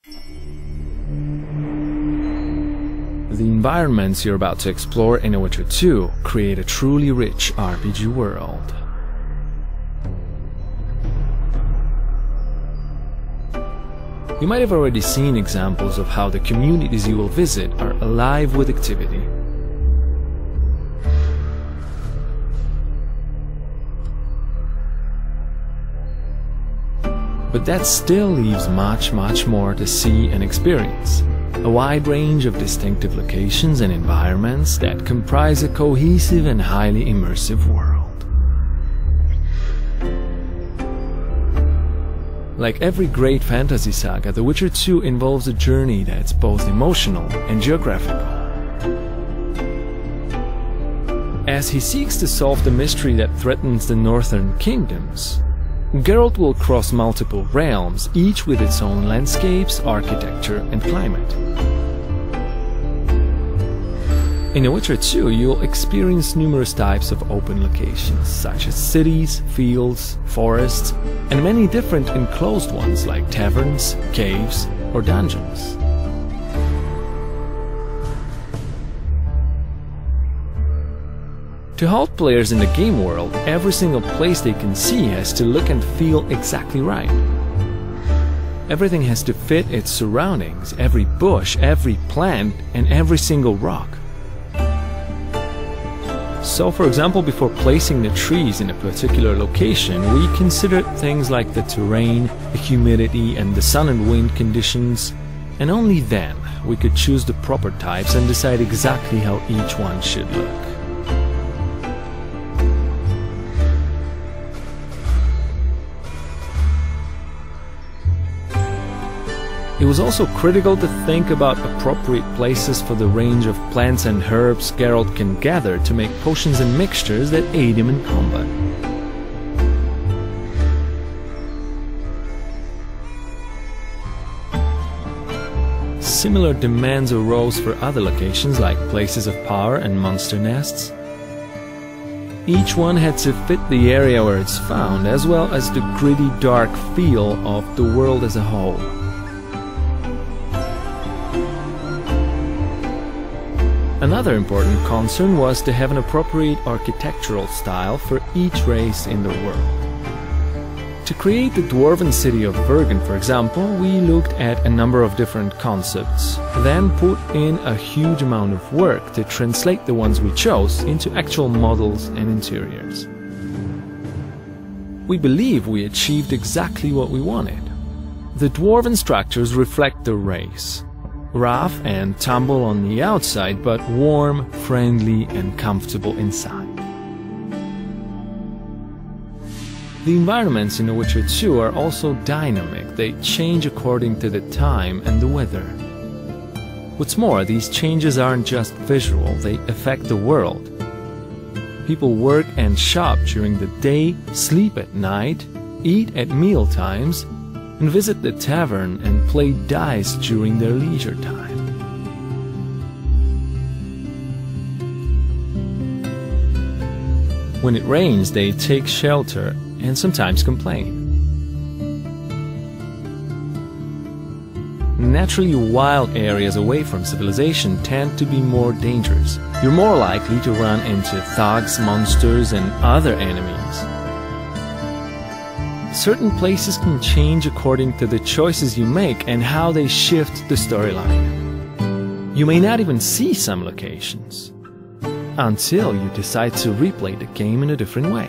The environments you're about to explore in The Witcher 2 create a truly rich RPG world. You might have already seen examples of how the communities you will visit are alive with activity. But that still leaves much more to see and experience. A wide range of distinctive locations and environments that comprise a cohesive and highly immersive world. Like every great fantasy saga, The Witcher 2 involves a journey that's both emotional and geographical. As he seeks to solve the mystery that threatens the northern kingdoms, Geralt will cross multiple realms, each with its own landscapes, architecture and climate. In The Witcher 2, you'll experience numerous types of open locations, such as cities, fields, forests, and many different enclosed ones like taverns, caves, or dungeons. To hold players in the game world, every single place they can see has to look and feel exactly right. Everything has to fit its surroundings, every bush, every plant, and every single rock. So, for example, before placing the trees in a particular location, we considered things like the terrain, the humidity, and the sun and wind conditions, and only then we could choose the proper types and decide exactly how each one should look. It was also critical to think about appropriate places for the range of plants and herbs Geralt can gather to make potions and mixtures that aid him in combat. Similar demands arose for other locations like places of power and monster nests. Each one had to fit the area where it's found, as well as the gritty, dark feel of the world as a whole. Another important concern was to have an appropriate architectural style for each race in the world. To create the dwarven city of Bergen, for example, we looked at a number of different concepts, then put in a huge amount of work to translate the ones we chose into actual models and interiors. We believe we achieved exactly what we wanted. The dwarven structures reflect the race. Rough and tumble on the outside, but warm, friendly and comfortable inside. The environments in The Witcher 2 are also dynamic. They change according to the time and the weather. What's more, these changes aren't just visual, they affect the world. People work and shop during the day, sleep at night, eat at meal times, and visit the tavern and play dice during their leisure time. When it rains, they take shelter and sometimes complain. Naturally, wild areas away from civilization tend to be more dangerous. You're more likely to run into thugs, monsters, and other enemies. Certain places can change according to the choices you make and how they shift the storyline. You may not even see some locations until you decide to replay the game in a different way.